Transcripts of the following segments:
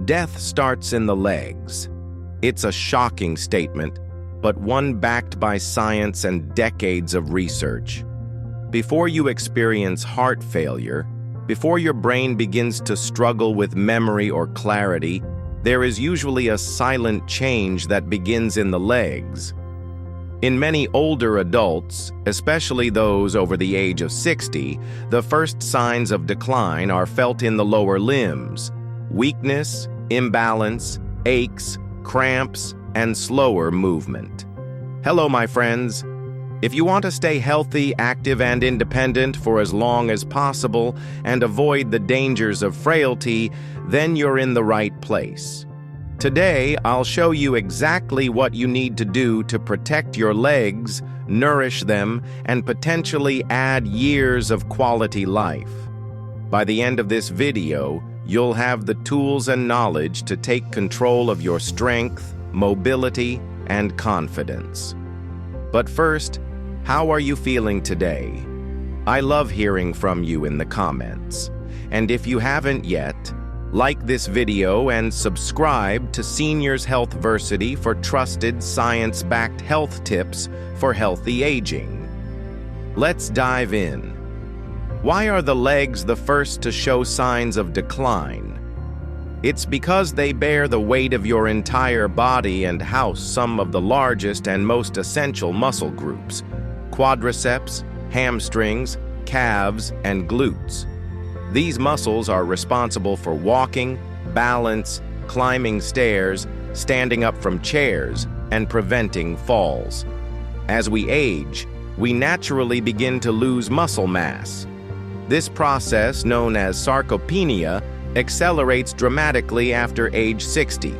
Death starts in the legs. It's a shocking statement, but one backed by science and decades of research. Before you experience heart failure, before your brain begins to struggle with memory or clarity, there is usually a silent change that begins in the legs. In many older adults, especially those over the age of 60, the first signs of decline are felt in the lower limbs: weakness, imbalance, aches, cramps, and slower movement. Hello, my friends. If you want to stay healthy, active, and independent for as long as possible and avoid the dangers of frailty, then you're in the right place. Today, I'll show you exactly what you need to do to protect your legs, nourish them, and potentially add years of quality life. By the end of this video, you'll have the tools and knowledge to take control of your strength, mobility, and confidence. But first, how are you feeling today? I love hearing from you in the comments. And if you haven't yet, like this video and subscribe to Seniors Healthversity for trusted science-backed health tips for healthy aging. Let's dive in. Why are the legs the first to show signs of decline? It's because they bear the weight of your entire body and house some of the largest and most essential muscle groups: quadriceps, hamstrings, calves, and glutes. These muscles are responsible for walking, balance, climbing stairs, standing up from chairs, and preventing falls. As we age, we naturally begin to lose muscle mass. This process, known as sarcopenia, accelerates dramatically after age 60.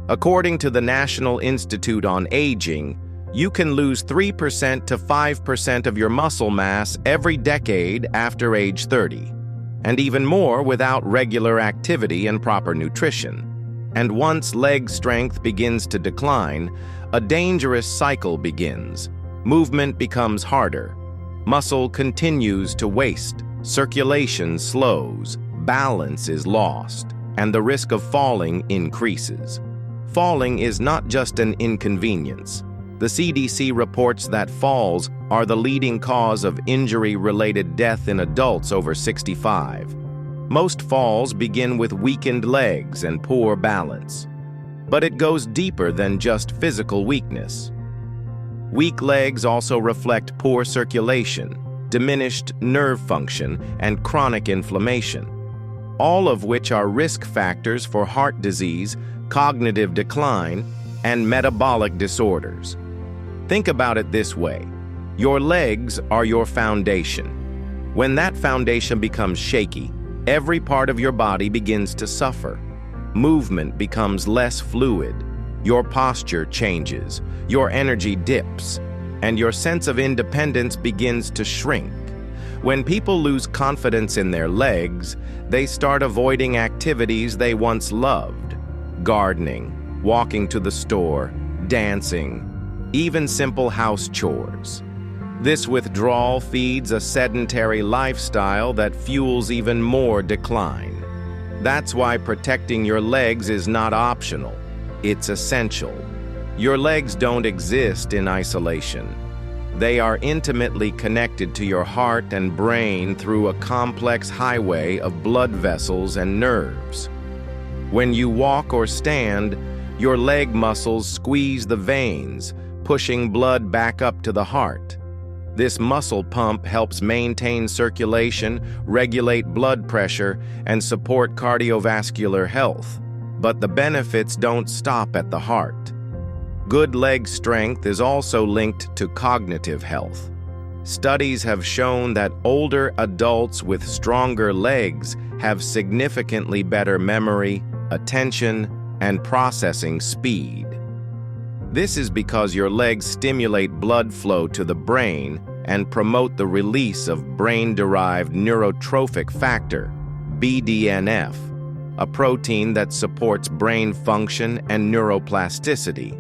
According to the National Institute on Aging, you can lose 3% to 5% of your muscle mass every decade after age 30, and even more without regular activity and proper nutrition. And once leg strength begins to decline, a dangerous cycle begins. Movement becomes harder. Muscle continues to waste. Circulation slows. Balance is lost, and the risk of falling increases. Falling is not just an inconvenience. The CDC reports that falls are the leading cause of injury-related death in adults over 65. Most falls begin with weakened legs and poor balance. But it goes deeper than just physical weakness. Weak legs also reflect poor circulation, diminished nerve function, and chronic inflammation, all of which are risk factors for heart disease, cognitive decline, and metabolic disorders. Think about it this way: your legs are your foundation. When that foundation becomes shaky, every part of your body begins to suffer. Movement becomes less fluid, your posture changes, your energy dips, and your sense of independence begins to shrink. When people lose confidence in their legs, they start avoiding activities they once loved: gardening, walking to the store, dancing, even simple house chores. This withdrawal feeds a sedentary lifestyle that fuels even more decline. That's why protecting your legs is not optional. It's essential. Your legs don't exist in isolation. They are intimately connected to your heart and brain through a complex highway of blood vessels and nerves. When you walk or stand, your leg muscles squeeze the veins, pushing blood back up to the heart. This muscle pump helps maintain circulation, regulate blood pressure, and support cardiovascular health. But the benefits don't stop at the heart. Good leg strength is also linked to cognitive health. Studies have shown that older adults with stronger legs have significantly better memory, attention, and processing speed. This is because your legs stimulate blood flow to the brain and promote the release of brain-derived neurotrophic factor, BDNF, a protein that supports brain function and neuroplasticity.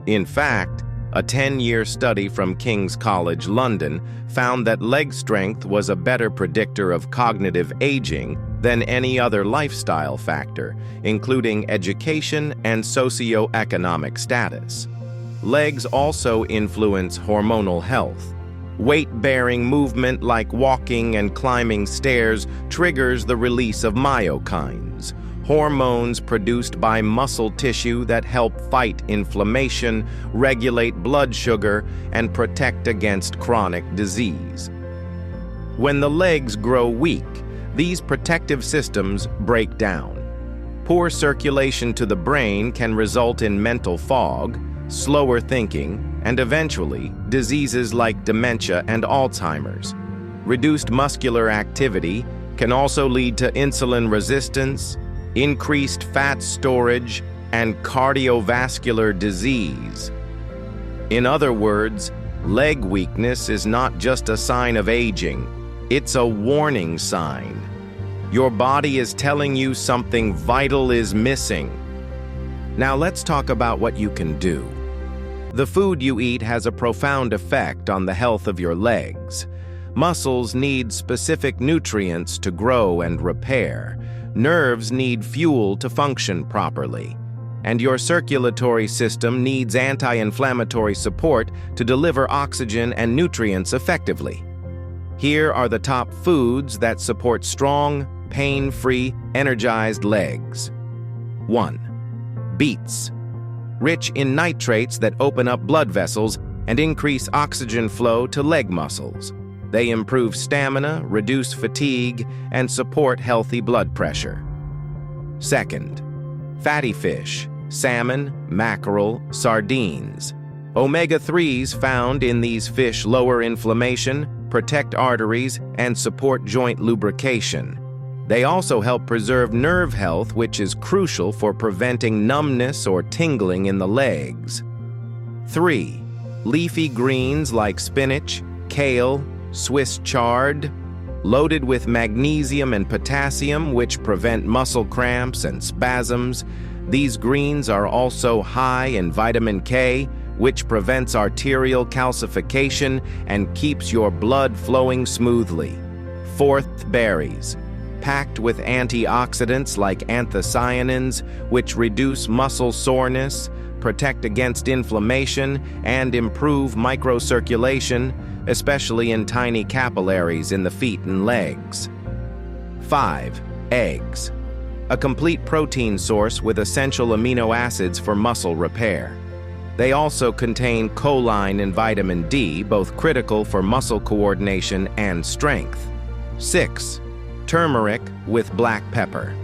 In fact, a 10-year study from King's College London found that leg strength was a better predictor of cognitive aging than any other lifestyle factor, including education and socioeconomic status. Legs also influence hormonal health. Weight-bearing movement like walking and climbing stairs triggers the release of myokines, hormones produced by muscle tissue that help fight inflammation, regulate blood sugar, and protect against chronic disease. When the legs grow weak, these protective systems break down. Poor circulation to the brain can result in mental fog, slower thinking, and eventually diseases like dementia and Alzheimer's. Reduced muscular activity can also lead to insulin resistance, increased fat storage, and cardiovascular disease. In other words, leg weakness is not just a sign of aging, it's a warning sign. Your body is telling you something vital is missing. Now let's talk about what you can do. The food you eat has a profound effect on the health of your legs. Muscles need specific nutrients to grow and repair. Nerves need fuel to function properly. And your circulatory system needs anti-inflammatory support to deliver oxygen and nutrients effectively. Here are the top foods that support strong, pain-free, energized legs. 1. Beets. Rich in nitrates that open up blood vessels and increase oxygen flow to leg muscles. They improve stamina, reduce fatigue, and support healthy blood pressure. 2. Fatty fish, salmon, mackerel, sardines. Omega-3s found in these fish lower inflammation, protect arteries, and support joint lubrication. They also help preserve nerve health, which is crucial for preventing numbness or tingling in the legs. 3. Leafy greens like spinach, kale, Swiss chard, loaded with magnesium and potassium, which prevent muscle cramps and spasms. These greens are also high in vitamin K, which prevents arterial calcification and keeps your blood flowing smoothly. 4. Berries. Packed with antioxidants like anthocyanins, which reduce muscle soreness, protect against inflammation, and improve microcirculation, especially in tiny capillaries in the feet and legs. 5. Eggs. A complete protein source with essential amino acids for muscle repair. They also contain choline and vitamin D, both critical for muscle coordination and strength. 6. Turmeric with black pepper.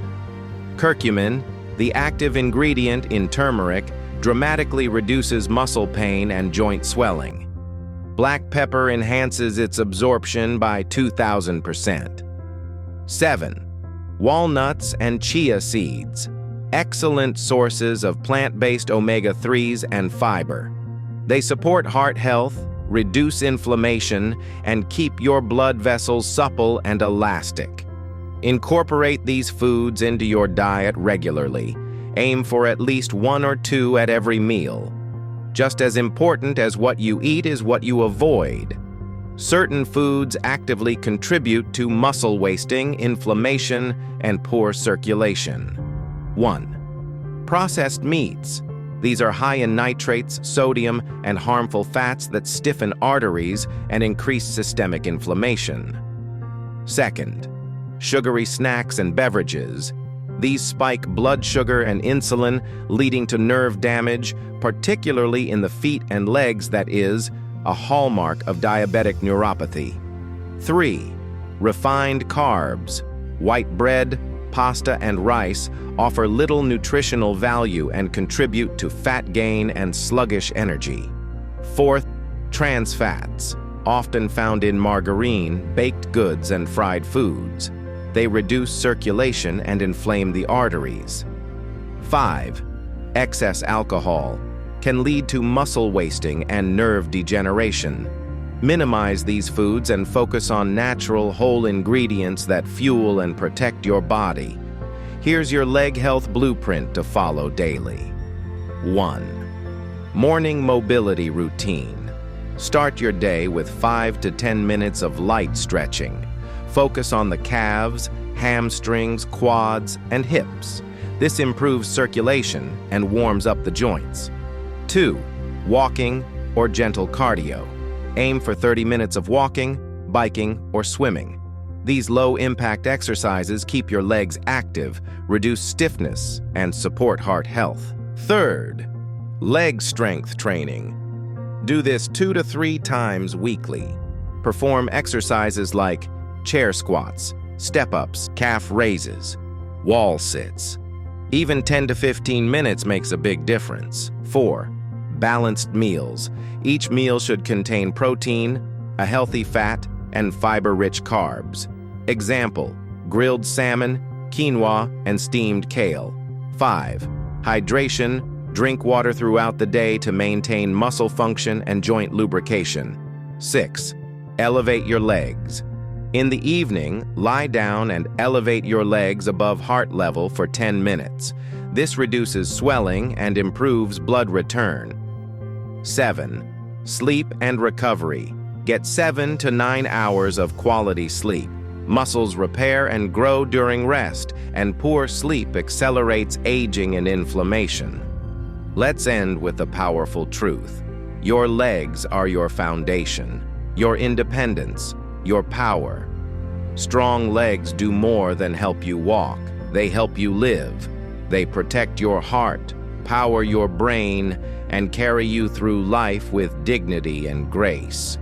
Curcumin, the active ingredient in turmeric, dramatically reduces muscle pain and joint swelling. Black pepper enhances its absorption by 2,000%. 7. Walnuts and chia seeds. Excellent sources of plant-based omega-3s and fiber. They support heart health, reduce inflammation, and keep your blood vessels supple and elastic. Incorporate these foods into your diet regularly. Aim for at least 1 or 2 at every meal. Just as important as what you eat is what you avoid. Certain foods actively contribute to muscle wasting, inflammation, and poor circulation. 1. Processed meats. These are high in nitrates, sodium, and harmful fats that stiffen arteries and increase systemic inflammation. 2. Sugary snacks and beverages. These spike blood sugar and insulin, leading to nerve damage, particularly in the feet and legs, that is, a hallmark of diabetic neuropathy. 3. Refined carbs. White bread, pasta, and rice offer little nutritional value and contribute to fat gain and sluggish energy. 4. Trans fats, often found in margarine, baked goods, and fried foods. They reduce circulation and inflame the arteries. 5. Excess alcohol can lead to muscle wasting and nerve degeneration. Minimize these foods and focus on natural, whole ingredients that fuel and protect your body. Here's your leg health blueprint to follow daily. 1. Morning mobility routine. Start your day with 5 to 10 minutes of light stretching. Focus on the calves, hamstrings, quads, and hips. This improves circulation and warms up the joints. 2. Walking or gentle cardio. Aim for 30 minutes of walking, biking, or swimming. These low-impact exercises keep your legs active, reduce stiffness, and support heart health. 3rd, leg strength training. Do this 2 to 3 times weekly. Perform exercises like chair squats, step-ups, calf raises, wall sits. Even 10 to 15 minutes makes a big difference. 4. Balanced meals. Each meal should contain protein, a healthy fat, and fiber-rich carbs. Example, grilled salmon, quinoa, and steamed kale. 5. Hydration. Drink water throughout the day to maintain muscle function and joint lubrication. 6. Elevate your legs. In the evening, lie down and elevate your legs above heart level for 10 minutes. This reduces swelling and improves blood return. 7. Sleep and recovery. Get 7 to 9 hours of quality sleep. Muscles repair and grow during rest, and poor sleep accelerates aging and inflammation. Let's end with a powerful truth. Your legs are your foundation, your independence, your power. Strong legs do more than help you walk. They help you live. They protect your heart, power your brain, and carry you through life with dignity and grace.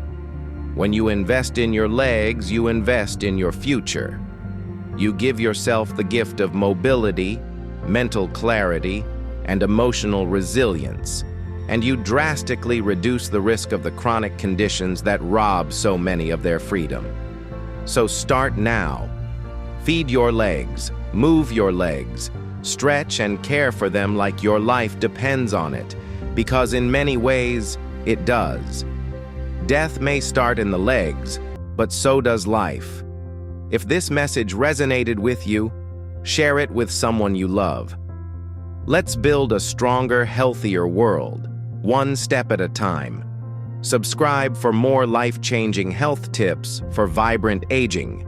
When you invest in your legs, you invest in your future. You give yourself the gift of mobility, mental clarity, and emotional resilience, and you drastically reduce the risk of the chronic conditions that rob so many of their freedom. So start now. Feed your legs, move your legs, stretch and care for them like your life depends on it, because in many ways, it does. Death may start in the legs, but so does life. If this message resonated with you, share it with someone you love. Let's build a stronger, healthier world, one step at a time. Subscribe for more life-changing health tips for vibrant aging.